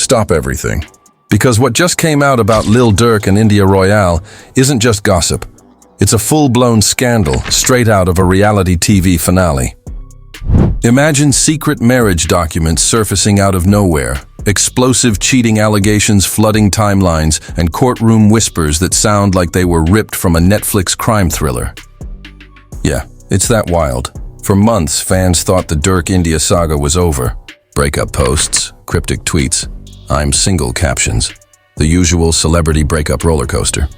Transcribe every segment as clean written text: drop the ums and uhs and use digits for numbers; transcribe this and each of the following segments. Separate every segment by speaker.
Speaker 1: stop everything. Because what just came out about Lil Durk and India Royale isn't just gossip. It's a full-blown scandal straight out of a reality TV finale. Imagine secret marriage documents surfacing out of nowhere, explosive cheating allegations flooding timelines, and courtroom whispers that sound like they were ripped from a Netflix crime thriller. Yeah, it's that wild. For months, fans thought the Durk-India saga was over. Breakup posts, cryptic tweets, "I'm single" captions, the usual celebrity breakup roller coaster.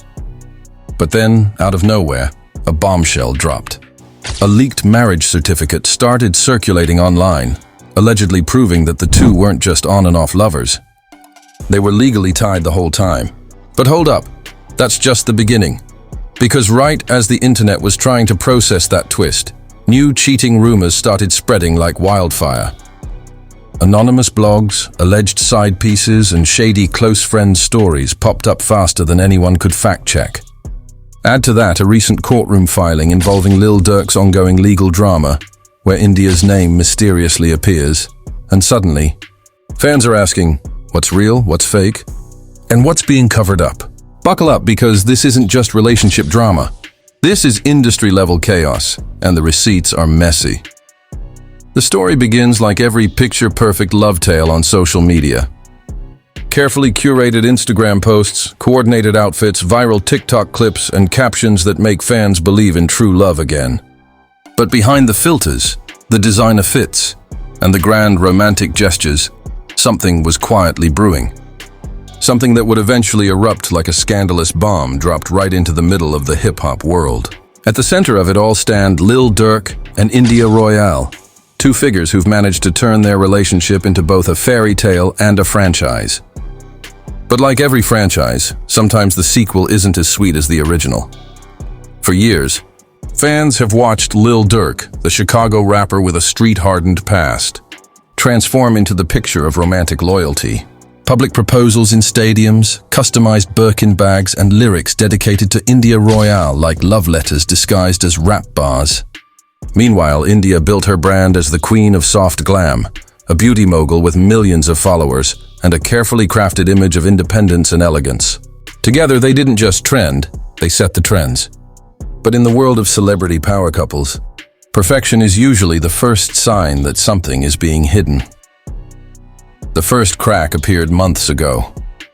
Speaker 1: But then, out of nowhere, a bombshell dropped. A leaked marriage certificate started circulating online, allegedly proving that the two weren't just on and off lovers. They were legally tied the whole time. But hold up, that's just the beginning. Because right as the internet was trying to process that twist, new cheating rumors started spreading like wildfire. Anonymous blogs, alleged side pieces, and shady close friend stories popped up faster than anyone could fact-check. Add to that a recent courtroom filing involving Lil Durk's ongoing legal drama, where India's name mysteriously appears, and suddenly, fans are asking, what's real, what's fake, and what's being covered up? Buckle up, because this isn't just relationship drama. This is industry-level chaos, and the receipts are messy. The story begins like every picture-perfect love tale on social media. Carefully curated Instagram posts, coordinated outfits, viral TikTok clips, and captions that make fans believe in true love again. But behind the filters, the designer fits, and the grand romantic gestures, something was quietly brewing. Something that would eventually erupt like a scandalous bomb dropped right into the middle of the hip-hop world. At the center of it all stand Lil Durk and India Royale, two figures who've managed to turn their relationship into both a fairy tale and a franchise. But like every franchise, sometimes the sequel isn't as sweet as the original. For years, fans have watched Lil Durk, the Chicago rapper with a street-hardened past, transform into the picture of romantic loyalty. Public proposals in stadiums, customized Birkin bags, and lyrics dedicated to India Royale like love letters disguised as rap bars. Meanwhile, India built her brand as the queen of soft glam, a beauty mogul with millions of followers, and a carefully crafted image of independence and elegance. Together, they didn't just trend, they set the trends. But in the world of celebrity power couples, perfection is usually the first sign that something is being hidden. The first crack appeared months ago,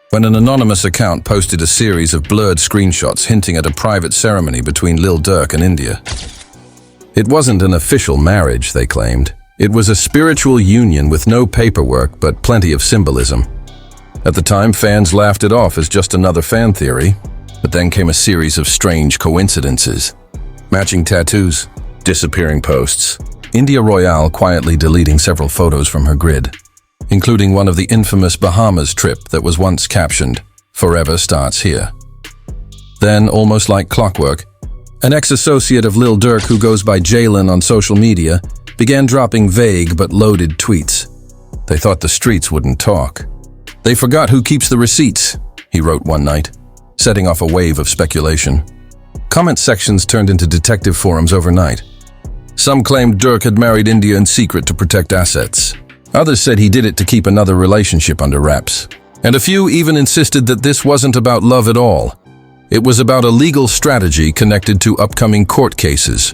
Speaker 1: when an anonymous account posted a series of blurred screenshots hinting at a private ceremony between Lil Durk and India. It wasn't an official marriage, they claimed. It was a spiritual union with no paperwork but plenty of symbolism. At the time, fans laughed it off as just another fan theory, but then came a series of strange coincidences. Matching tattoos, disappearing posts, India Royale quietly deleting several photos from her grid, including one of the infamous Bahamas trip that was once captioned, "Forever starts here." Then, almost like clockwork, an ex-associate of Lil Durk who goes by Jalen on social media began dropping vague but loaded tweets. They thought the streets wouldn't talk. "They forgot who keeps the receipts," he wrote one night, setting off a wave of speculation. Comment sections turned into detective forums overnight. Some claimed Durk had married India in secret to protect assets. Others said he did it to keep another relationship under wraps. And a few even insisted that this wasn't about love at all. It was about a legal strategy connected to upcoming court cases.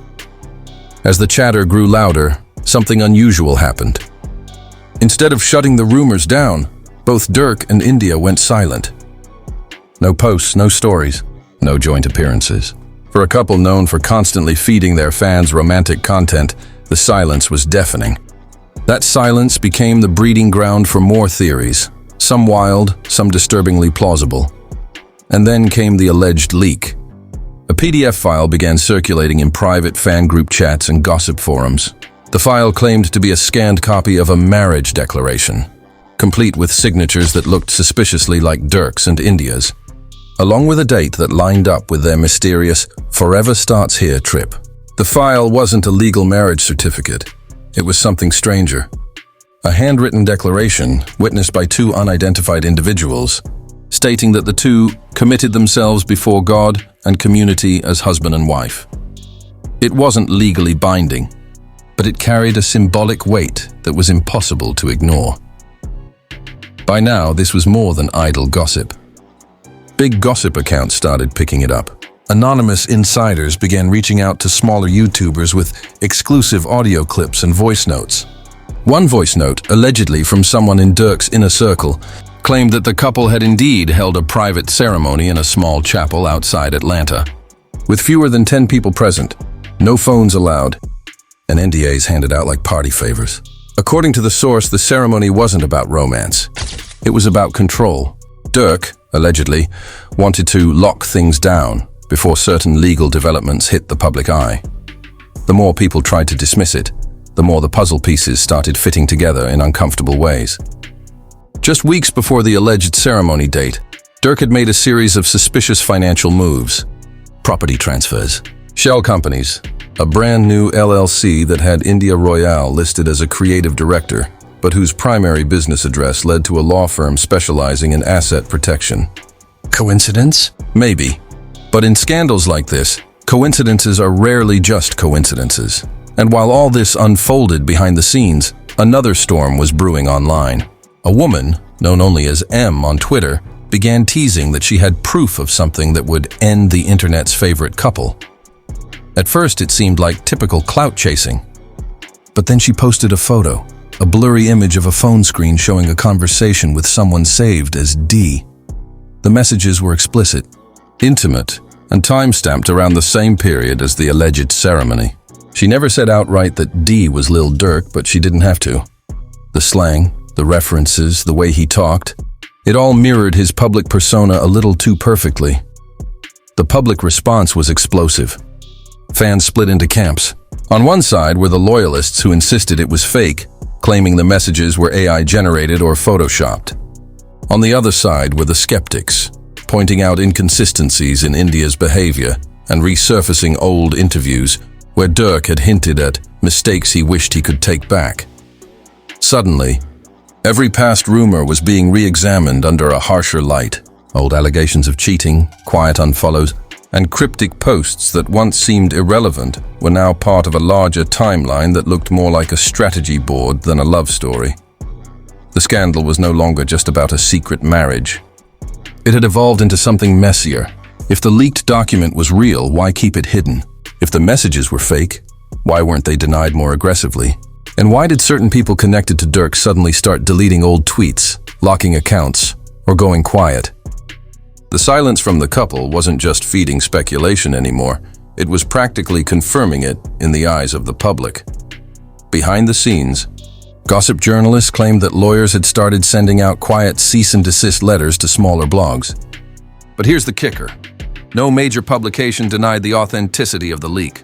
Speaker 1: As the chatter grew louder, something unusual happened. Instead of shutting the rumors down, both Durk and India went silent. No posts, no stories, no joint appearances. For a couple known for constantly feeding their fans romantic content, the silence was deafening. That silence became the breeding ground for more theories, some wild, some disturbingly plausible. And then came the alleged leak. A PDF file began circulating in private fan group chats and gossip forums. The file claimed to be a scanned copy of a marriage declaration, complete with signatures that looked suspiciously like Durk's and India's, along with a date that lined up with their mysterious "Forever Starts Here" trip. The file wasn't a legal marriage certificate. It was something stranger. A handwritten declaration, witnessed by two unidentified individuals, stating that the two committed themselves before God and community as husband and wife. It wasn't legally binding, but it carried a symbolic weight that was impossible to ignore. By now, this was more than idle gossip. Big gossip accounts started picking it up. Anonymous insiders began reaching out to smaller YouTubers with exclusive audio clips and voice notes. One voice note, allegedly from someone in Durk's inner circle, claimed that the couple had indeed held a private ceremony in a small chapel outside Atlanta. With fewer than 10 people present, no phones allowed, and NDAs handed out like party favors. According to the source, the ceremony wasn't about romance. It was about control. Durk, allegedly, wanted to lock things down before certain legal developments hit the public eye. The more people tried to dismiss it, the more the puzzle pieces started fitting together in uncomfortable ways. Just weeks before the alleged ceremony date, Durk had made a series of suspicious financial moves. Property transfers, shell companies, a brand new LLC that had India Royale listed as a creative director, but whose primary business address led to a law firm specializing in asset protection. Coincidence? Maybe. But in scandals like this, coincidences are rarely just coincidences. And while all this unfolded behind the scenes, another storm was brewing online. A woman, known only as M on Twitter, began teasing that she had proof of something that would end the internet's favorite couple. At first, it seemed like typical clout chasing. But then she posted a photo, a blurry image of a phone screen showing a conversation with someone saved as D. The messages were explicit, intimate, and time-stamped around the same period as the alleged ceremony. She never said outright that D was Lil Durk, but she didn't have to. The slang, the references, the way he talked, it all mirrored his public persona a little too perfectly. The public response was explosive. Fans split into camps. On one side were the loyalists who insisted it was fake, claiming the messages were AI-generated or photoshopped. On the other side were the skeptics, pointing out inconsistencies in India's behavior and resurfacing old interviews where Durk had hinted at mistakes he wished he could take back. Suddenly, every past rumor was being re-examined under a harsher light. Old allegations of cheating, quiet unfollows, and cryptic posts that once seemed irrelevant were now part of a larger timeline that looked more like a strategy board than a love story. The scandal was no longer just about a secret marriage. It had evolved into something messier. If the leaked document was real, why keep it hidden? If the messages were fake, why weren't they denied more aggressively? And why did certain people connected to Durk suddenly start deleting old tweets, locking accounts, or going quiet? The silence from the couple wasn't just feeding speculation anymore, it was practically confirming it in the eyes of the public. Behind the scenes, gossip journalists claimed that lawyers had started sending out quiet cease-and-desist letters to smaller blogs. But here's the kicker. No major publication denied the authenticity of the leak.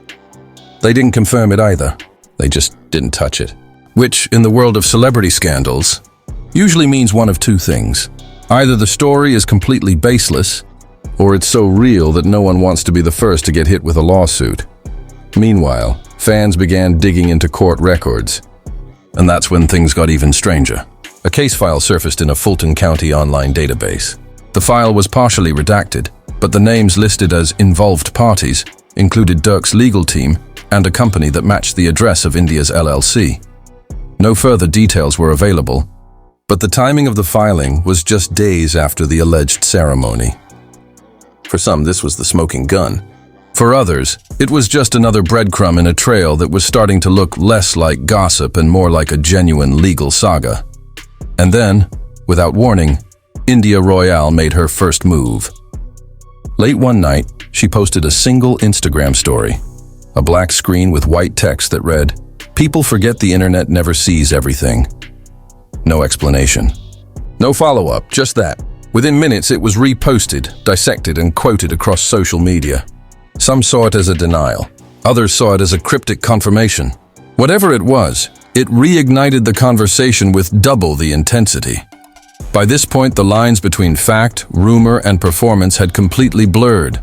Speaker 1: They didn't confirm it either. They just didn't touch it. Which, in the world of celebrity scandals, usually means one of two things. Either the story is completely baseless, or it's so real that no one wants to be the first to get hit with a lawsuit. Meanwhile, fans began digging into court records. And that's when things got even stranger. A case file surfaced in a Fulton County online database. The file was partially redacted, but the names listed as involved parties included Durk's legal team and a company that matched the address of India's LLC. No further details were available, but the timing of the filing was just days after the alleged ceremony. For some, this was the smoking gun. For others, it was just another breadcrumb in a trail that was starting to look less like gossip and more like a genuine legal saga. And then, without warning, India Royale made her first move. Late one night, she posted a single Instagram story, a black screen with white text that read, "People forget the internet never sees everything." No explanation. No follow-up, just that. Within minutes, it was reposted, dissected, and quoted across social media. Some saw it as a denial. Others saw it as a cryptic confirmation. Whatever it was, it reignited the conversation with double the intensity. By this point, the lines between fact, rumor, and performance had completely blurred.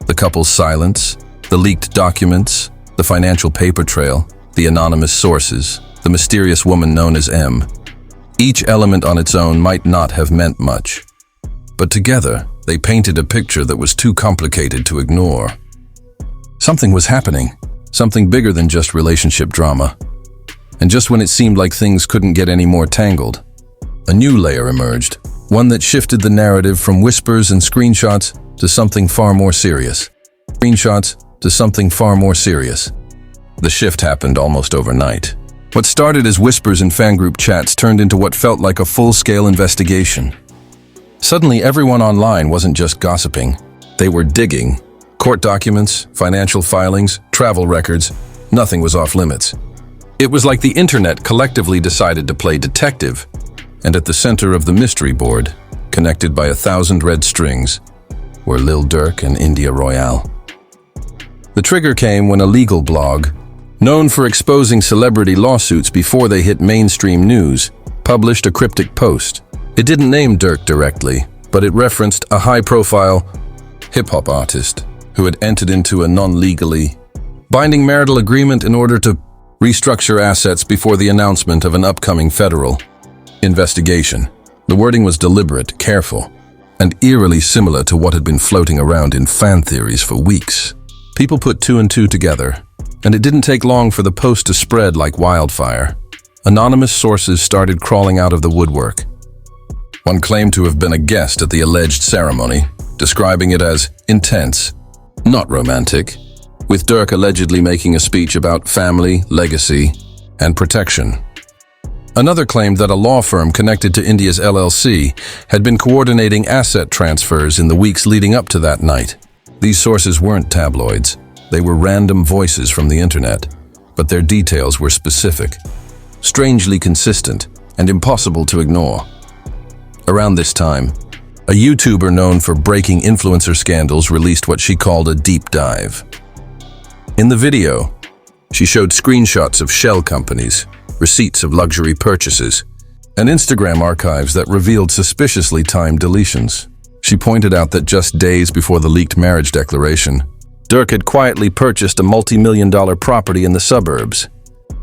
Speaker 1: The couple's silence, the leaked documents, the financial paper trail, the anonymous sources, the mysterious woman known as M. Each element on its own might not have meant much. But together, they painted a picture that was too complicated to ignore. Something was happening, something bigger than just relationship drama. And just when it seemed like things couldn't get any more tangled, A new layer emerged, one that shifted the narrative from whispers and screenshots to something far more serious. The shift happened almost overnight. What started as whispers in fan group chats turned into what felt like a full-scale investigation. Suddenly, everyone online wasn't just gossiping. They were digging. Court documents, financial filings, travel records, nothing was off limits. It was like the internet collectively decided to play detective, and at the center of the mystery board, connected by 1,000 red strings, were Lil Durk and India Royale. The trigger came when a legal blog, known for exposing celebrity lawsuits before they hit mainstream news, published a cryptic post. It didn't name Durk directly, but it referenced a high-profile hip-hop artist who had entered into a non-legally binding marital agreement in order to restructure assets before the announcement of an upcoming federal investigation. The wording was deliberate, careful, and eerily similar to what had been floating around in fan theories for weeks. People put two and two together, and it didn't take long for the post to spread like wildfire. Anonymous sources started crawling out of the woodwork. One claimed to have been a guest at the alleged ceremony, describing it as intense, not romantic, with Durk allegedly making a speech about family, legacy, and protection. Another claimed that a law firm connected to India's LLC had been coordinating asset transfers in the weeks leading up to that night. These sources weren't tabloids. They were random voices from the internet, but their details were specific, strangely consistent, and impossible to ignore. Around this time, a YouTuber known for breaking influencer scandals released what she called a deep dive. In the video, she showed screenshots of shell companies, receipts of luxury purchases, and Instagram archives that revealed suspiciously timed deletions. She pointed out that just days before the leaked marriage declaration, Durk had quietly purchased a multi-million-dollar property in the suburbs,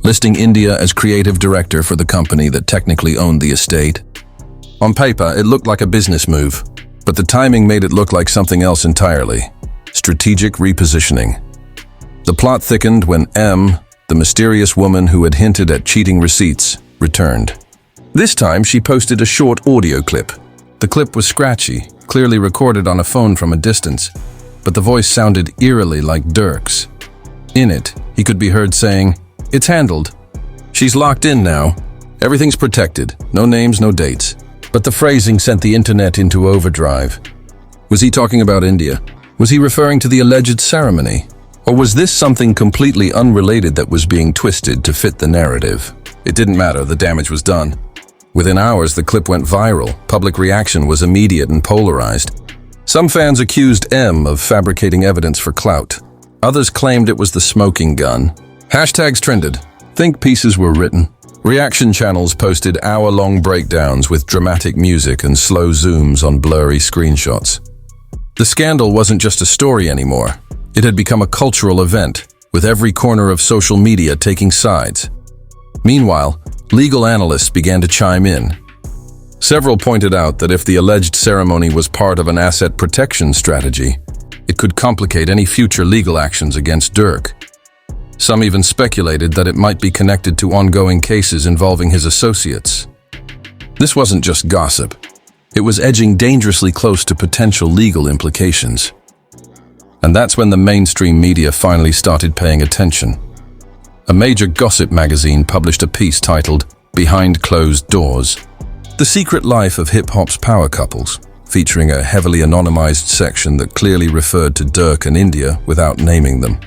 Speaker 1: listing India as creative director for the company that technically owned the estate. On paper, it looked like a business move, but the timing made it look like something else entirely: strategic repositioning. The plot thickened when M, the mysterious woman who had hinted at cheating receipts, returned. This time, she posted a short audio clip. The clip was scratchy, clearly recorded on a phone from a distance, but the voice sounded eerily like Durk's. In it, he could be heard saying, "It's handled. She's locked in now. Everything's protected. No names, no dates." But the phrasing sent the internet into overdrive. Was he talking about India? Was he referring to the alleged ceremony? Or was this something completely unrelated that was being twisted to fit the narrative? It didn't matter, the damage was done. Within hours, the clip went viral. Public reaction was immediate and polarized. Some fans accused M of fabricating evidence for clout. Others claimed it was the smoking gun. Hashtags trended. Think pieces were written. Reaction channels posted hour-long breakdowns with dramatic music and slow zooms on blurry screenshots. The scandal wasn't just a story anymore. It had become a cultural event, with every corner of social media taking sides. Meanwhile, legal analysts began to chime in. Several pointed out that if the alleged ceremony was part of an asset protection strategy, it could complicate any future legal actions against Durk. Some even speculated that it might be connected to ongoing cases involving his associates. This wasn't just gossip. It was edging dangerously close to potential legal implications. And that's when the mainstream media finally started paying attention. A major gossip magazine published a piece titled "Behind Closed Doors: The Secret Life of Hip-Hop's Power Couples," featuring a heavily anonymized section that clearly referred to Durk and India without naming them.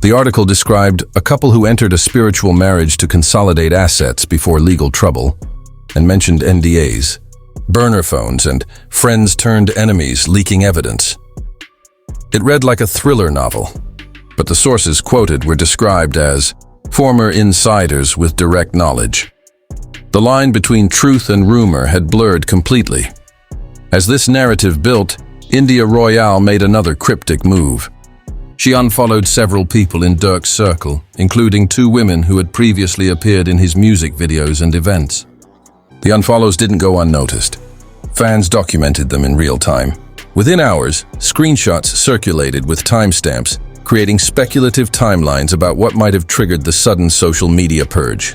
Speaker 1: The article described a couple who entered a spiritual marriage to consolidate assets before legal trouble, and mentioned NDAs, burner phones, and friends turned enemies leaking evidence. It read like a thriller novel, but the sources quoted were described as former insiders with direct knowledge. The line between truth and rumor had blurred completely. As this narrative built, India Royale made another cryptic move. She unfollowed several people in Durk's circle, including 2 women who had previously appeared in his music videos and events. The unfollows didn't go unnoticed. Fans documented them in real time. Within hours, screenshots circulated with timestamps, creating speculative timelines about what might have triggered the sudden social media purge.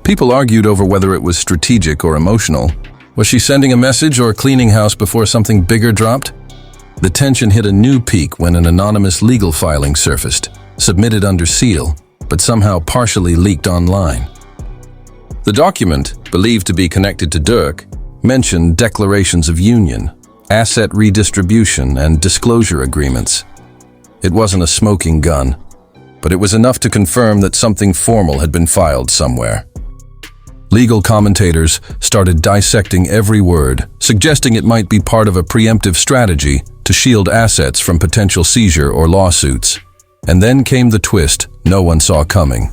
Speaker 1: People argued over whether it was strategic or emotional. Was she sending a message or cleaning house before something bigger dropped? The tension hit a new peak when an anonymous legal filing surfaced, submitted under seal, but somehow partially leaked online. The document, believed to be connected to Durk, mentioned declarations of union, asset redistribution, and disclosure agreements. It wasn't a smoking gun, but it was enough to confirm that something formal had been filed somewhere. Legal commentators started dissecting every word, suggesting it might be part of a preemptive strategy to shield assets from potential seizure or lawsuits. And then came the twist no one saw coming.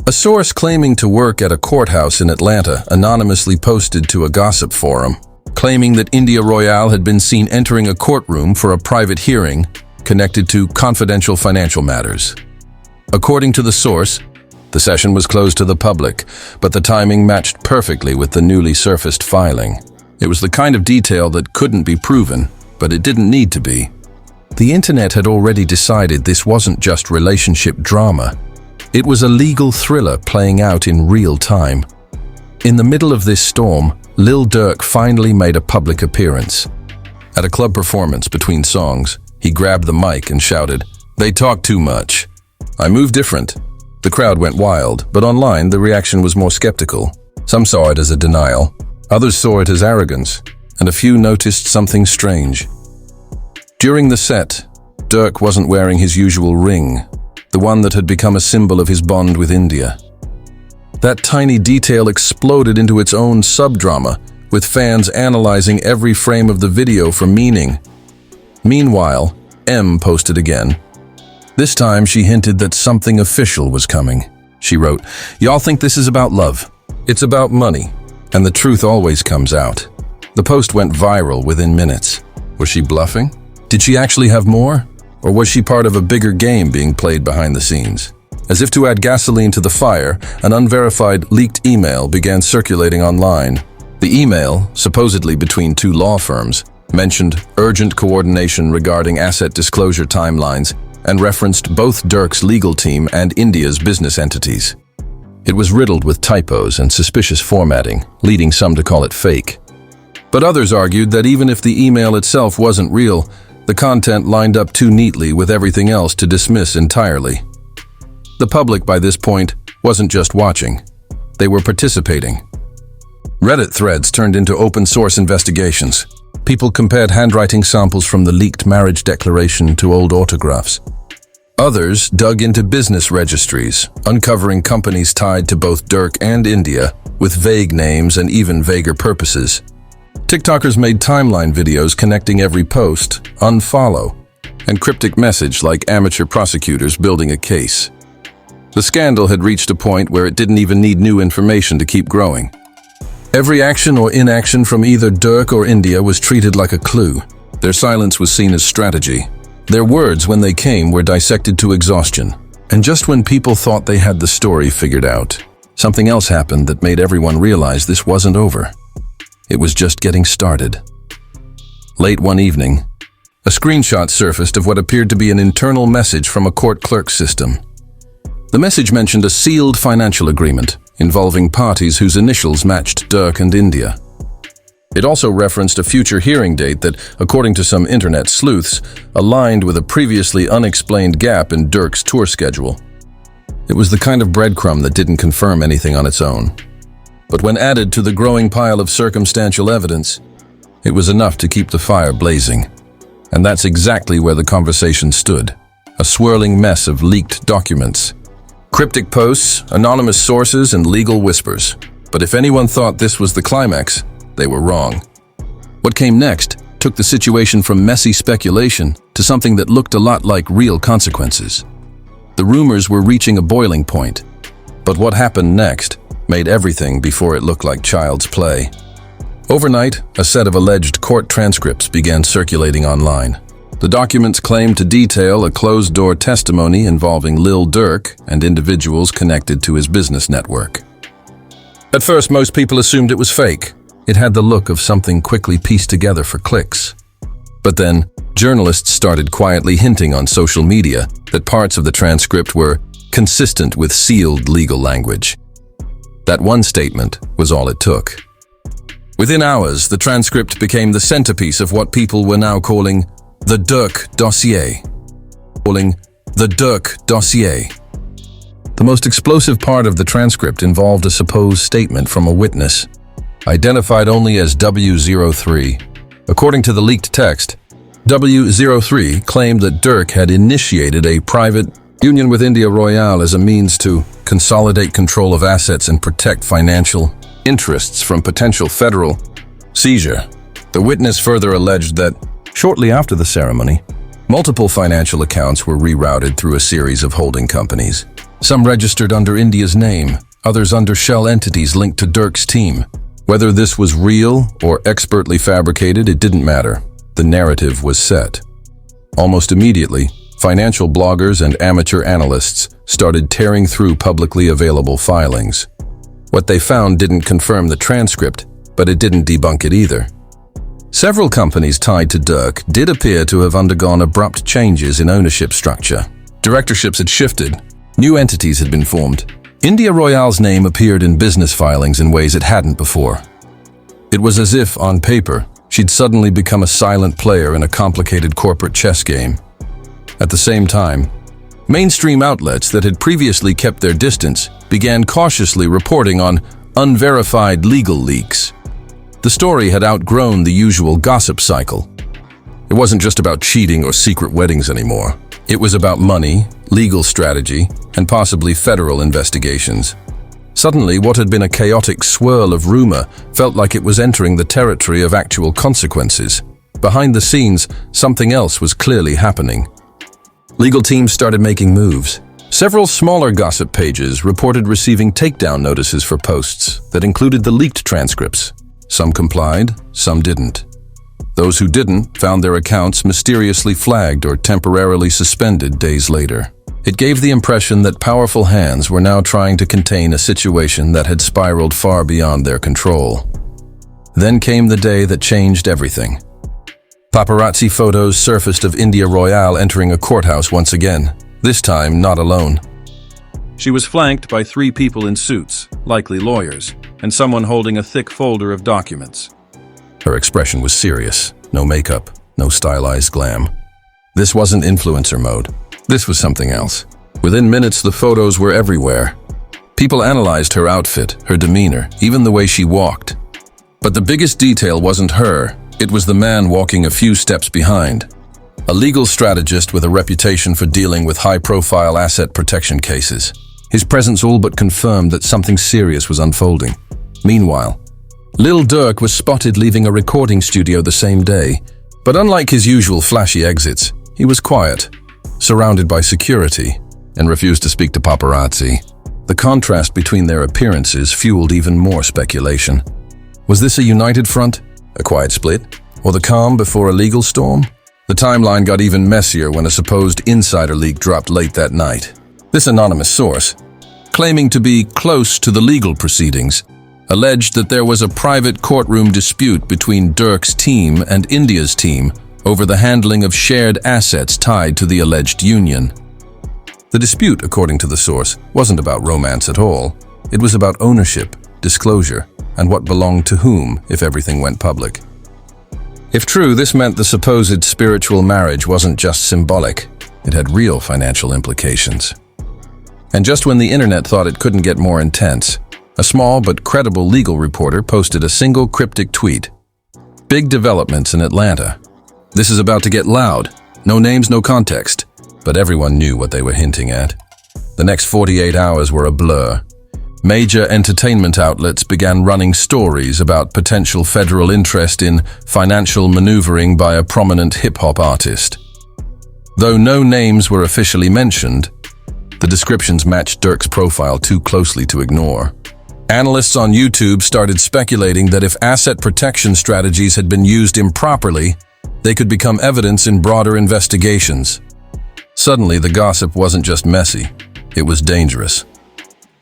Speaker 1: A source claiming to work at a courthouse in Atlanta anonymously posted to a gossip forum, claiming that India Royale had been seen entering a courtroom for a private hearing connected to confidential financial matters. According to the source, the session was closed to the public, but the timing matched perfectly with the newly surfaced filing. It was the kind of detail that couldn't be proven, but it didn't need to be. The internet had already decided this wasn't just relationship drama. It was a legal thriller playing out in real time. In the middle of this storm, Lil Durk finally made a public appearance. At a club performance between songs, he grabbed the mic and shouted, "They talk too much. I move different." The crowd went wild, but online the reaction was more skeptical. Some saw it as a denial, others saw it as arrogance, and a few noticed something strange. During the set, Durk wasn't wearing his usual ring, the one that had become a symbol of his bond with India. That tiny detail exploded into its own subdrama, with fans analyzing every frame of the video for meaning. Meanwhile, M posted again. This time she hinted that something official was coming. She wrote, "Y'all think this is about love. It's about money, and the truth always comes out." The post went viral within minutes. Was she bluffing? Did she actually have more? Or was she part of a bigger game being played behind the scenes? As if to add gasoline to the fire, an unverified leaked email began circulating online. The email, supposedly between two law firms, mentioned urgent coordination regarding asset disclosure timelines and referenced both Durk's legal team and India's business entities. It was riddled with typos and suspicious formatting, leading some to call it fake. But others argued that even if the email itself wasn't real, the content lined up too neatly with everything else to dismiss entirely. The public by this point wasn't just watching, they were participating. Reddit threads turned into open-source investigations. People compared handwriting samples from the leaked marriage declaration to old autographs. Others dug into business registries, uncovering companies tied to both Durk and India, with vague names and even vaguer purposes. TikTokers made timeline videos connecting every post, unfollow, and cryptic message like amateur prosecutors building a case. The scandal had reached a point where it didn't even need new information to keep growing. Every action or inaction from either Durk or India was treated like a clue. Their silence was seen as strategy. Their words, when they came, were dissected to exhaustion. And just when people thought they had the story figured out, something else happened that made everyone realize this wasn't over. It was just getting started. Late one evening, a screenshot surfaced of what appeared to be an internal message from a court clerk system. The message mentioned a sealed financial agreement involving parties whose initials matched Durk and India. It also referenced a future hearing date that, according to some internet sleuths, aligned with a previously unexplained gap in Durk's tour schedule. It was the kind of breadcrumb that didn't confirm anything on its own. But when added to the growing pile of circumstantial evidence, it was enough to keep the fire blazing. And that's exactly where the conversation stood, a swirling mess of leaked documents. Cryptic posts, anonymous sources, and legal whispers. But if anyone thought this was the climax, they were wrong. What came next took the situation from messy speculation to something that looked a lot like real consequences. The rumors were reaching a boiling point, but what happened next made everything before it looked like child's play. Overnight, a set of alleged court transcripts began circulating online. The documents claimed to detail a closed-door testimony involving Lil Durk and individuals connected to his business network. At first, most people assumed it was fake. It had the look of something quickly pieced together for clicks. But then, journalists started quietly hinting on social media that parts of the transcript were consistent with sealed legal language. That one statement was all it took. Within hours, the transcript became the centerpiece of what people were now calling the Durk dossier. The most explosive part of the transcript involved a supposed statement from a witness, identified only as W03. According to the leaked text, W03 claimed that Durk had initiated a private union with India Royale as a means to consolidate control of assets and protect financial interests from potential federal seizure. The witness further alleged that, shortly after the ceremony, multiple financial accounts were rerouted through a series of holding companies. Some registered under India's name, others under shell entities linked to Durk's team. Whether this was real or expertly fabricated, it didn't matter. The narrative was set. Almost immediately, financial bloggers and amateur analysts started tearing through publicly available filings. What they found didn't confirm the transcript, but it didn't debunk it either. Several companies tied to Durk did appear to have undergone abrupt changes in ownership structure. Directorships had shifted, new entities had been formed. India Royale's name appeared in business filings in ways it hadn't before. It was as if, on paper, she'd suddenly become a silent player in a complicated corporate chess game. At the same time, mainstream outlets that had previously kept their distance began cautiously reporting on unverified legal leaks. The story had outgrown the usual gossip cycle. It wasn't just about cheating or secret weddings anymore. It was about money, legal strategy, and possibly federal investigations. Suddenly, what had been a chaotic swirl of rumor felt like it was entering the territory of actual consequences. Behind the scenes, something else was clearly happening. Legal teams started making moves. Several smaller gossip pages reported receiving takedown notices for posts that included the leaked transcripts. Some complied, some didn't. Those who didn't found their accounts mysteriously flagged or temporarily suspended days later. It gave the impression that powerful hands were now trying to contain a situation that had spiraled far beyond their control. Then came the day that changed everything. Paparazzi photos surfaced of India Royale entering a courthouse once again, this time not alone. She was flanked by 3 people in suits, likely lawyers, and someone holding a thick folder of documents. Her expression was serious, no makeup, no stylized glam. This wasn't influencer mode. This was something else. Within minutes, the photos were everywhere. People analyzed her outfit, her demeanor, even the way she walked. But the biggest detail wasn't her. It was the man walking a few steps behind. A legal strategist with a reputation for dealing with high-profile asset protection cases. His presence all but confirmed that something serious was unfolding. Meanwhile, Lil Durk was spotted leaving a recording studio the same day, but unlike his usual flashy exits, he was quiet, surrounded by security, and refused to speak to paparazzi. The contrast between their appearances fueled even more speculation. Was this a united front, a quiet split, or the calm before a legal storm? The timeline got even messier when a supposed insider leak dropped late that night. This anonymous source, claiming to be close to the legal proceedings, alleged that there was a private courtroom dispute between Durk's team and India's team over the handling of shared assets tied to the alleged union. The dispute, according to the source, wasn't about romance at all. It was about ownership, disclosure, and what belonged to whom if everything went public. If true, this meant the supposed spiritual marriage wasn't just symbolic. It had real financial implications. And just when the internet thought it couldn't get more intense, a small but credible legal reporter posted a single cryptic tweet. Big developments in Atlanta. This is about to get loud. No names, no context. But everyone knew what they were hinting at. The next 48 hours were a blur. Major entertainment outlets began running stories about potential federal interest in financial maneuvering by a prominent hip-hop artist. Though no names were officially mentioned, the descriptions matched Durk's profile too closely to ignore. Analysts on YouTube started speculating that if asset protection strategies had been used improperly, they could become evidence in broader investigations. Suddenly, the gossip wasn't just messy, it was dangerous.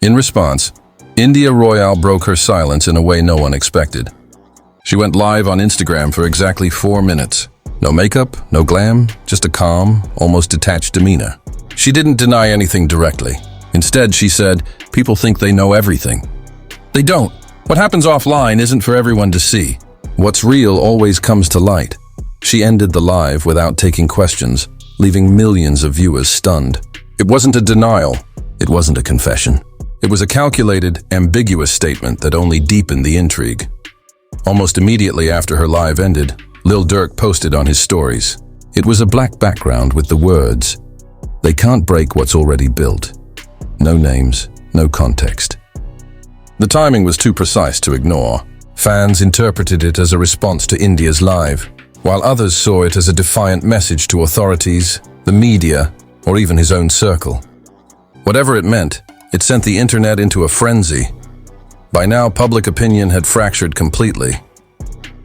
Speaker 1: In response, India Royale broke her silence in a way no one expected. She went live on Instagram for exactly 4 minutes. No makeup, no glam, just a calm, almost detached demeanor. She didn't deny anything directly. Instead, she said, "People think they know everything." They don't. What happens offline isn't for everyone to see. What's real always comes to light. She ended the live without taking questions, leaving millions of viewers stunned. It wasn't a denial. It wasn't a confession. It was a calculated, ambiguous statement that only deepened the intrigue. Almost immediately after her live ended, Lil Durk posted on his stories. It was a black background with the words, "They can't break what's already built." No names, no context. The timing was too precise to ignore. Fans interpreted it as a response to India's live, while others saw it as a defiant message to authorities, the media, or even his own circle. Whatever it meant, it sent the internet into a frenzy. By now, public opinion had fractured completely.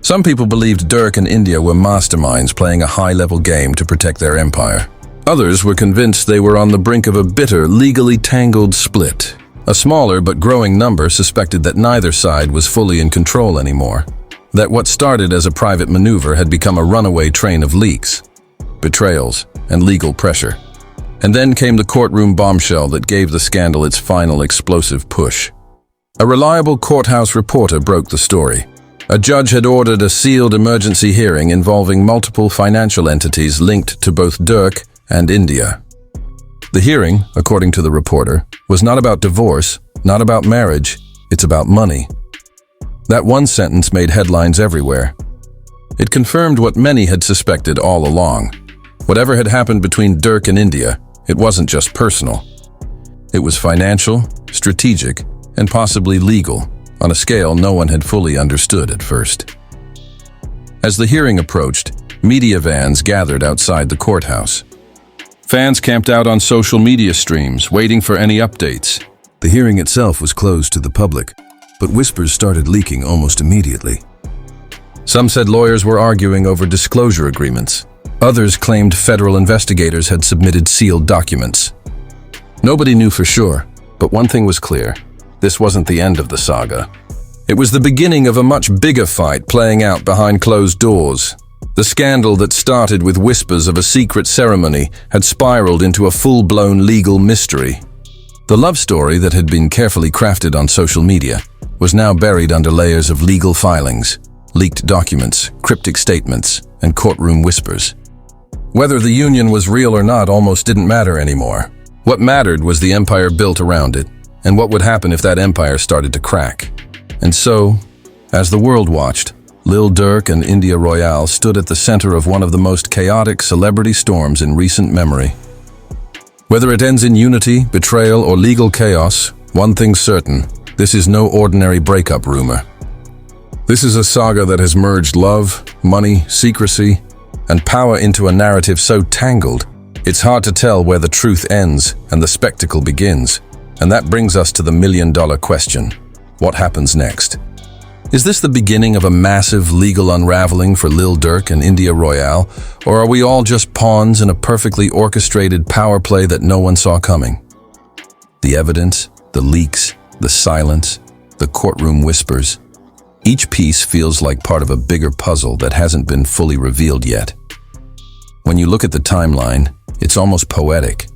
Speaker 1: Some people believed Durk and India were masterminds playing a high-level game to protect their empire. Others were convinced they were on the brink of a bitter, legally tangled split. A smaller but growing number suspected that neither side was fully in control anymore, that what started as a private maneuver had become a runaway train of leaks, betrayals, and legal pressure. And then came the courtroom bombshell that gave the scandal its final explosive push. A reliable courthouse reporter broke the story. A judge had ordered a sealed emergency hearing involving multiple financial entities linked to both Durk and India. The hearing, according to the reporter, was not about divorce, not about marriage, it's about money. That one sentence made headlines everywhere. It confirmed what many had suspected all along. Whatever had happened between Durk and India, it wasn't just personal. It was financial, strategic, and possibly legal, on a scale no one had fully understood at first. As the hearing approached, media vans gathered outside the courthouse. Fans camped out on social media streams, waiting for any updates. The hearing itself was closed to the public, but whispers started leaking almost immediately. Some said lawyers were arguing over disclosure agreements. Others claimed federal investigators had submitted sealed documents. Nobody knew for sure, but one thing was clear. This wasn't the end of the saga. It was the beginning of a much bigger fight playing out behind closed doors. The scandal that started with whispers of a secret ceremony had spiraled into a full-blown legal mystery. The love story that had been carefully crafted on social media was now buried under layers of legal filings, leaked documents, cryptic statements, and courtroom whispers. Whether the union was real or not almost didn't matter anymore. What mattered was the empire built around it, and what would happen if that empire started to crack. And so, as the world watched, Lil Durk and India Royale stood at the center of one of the most chaotic celebrity storms in recent memory. Whether it ends in unity, betrayal, or legal chaos, one thing's certain, this is no ordinary breakup rumor. This is a saga that has merged love, money, secrecy, and power into a narrative so tangled, it's hard to tell where the truth ends and the spectacle begins. And that brings us to the million-dollar question. What happens next? Is this the beginning of a massive legal unraveling for Lil Durk and India Royale, or are we all just pawns in a perfectly orchestrated power play that no one saw coming? The evidence, the leaks, the silence, the courtroom whispers. Each piece feels like part of a bigger puzzle that hasn't been fully revealed yet. When you look at the timeline, it's almost poetic.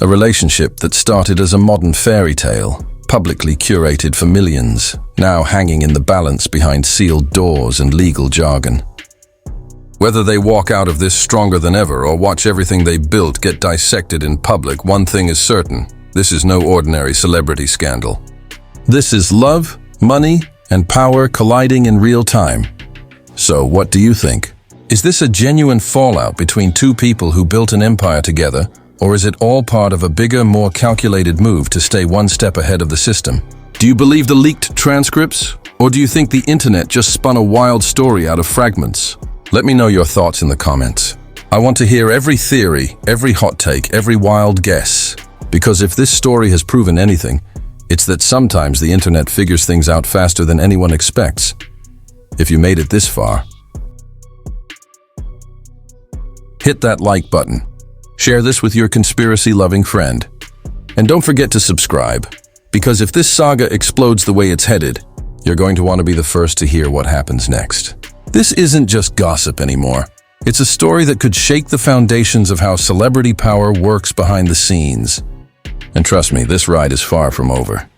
Speaker 1: A relationship that started as a modern fairy tale, publicly curated for millions, now hanging in the balance behind sealed doors and legal jargon. Whether they walk out of this stronger than ever or watch everything they built get dissected in public, one thing is certain: this is no ordinary celebrity scandal. This is love, money, and power colliding in real time. So, what do you think? Is this a genuine fallout between two people who built an empire together, or is it all part of a bigger, more calculated move to stay one step ahead of the system? Do you believe the leaked transcripts, or do you think the internet just spun a wild story out of fragments? Let me know your thoughts in the comments. I want to hear every theory, every hot take, every wild guess. Because if this story has proven anything, it's that sometimes the internet figures things out faster than anyone expects. If you made it this far, hit that like button. Share this with your conspiracy-loving friend. And don't forget to subscribe, because if this saga explodes the way it's headed, you're going to want to be the first to hear what happens next. This isn't just gossip anymore. It's a story that could shake the foundations of how celebrity power works behind the scenes. And trust me, this ride is far from over.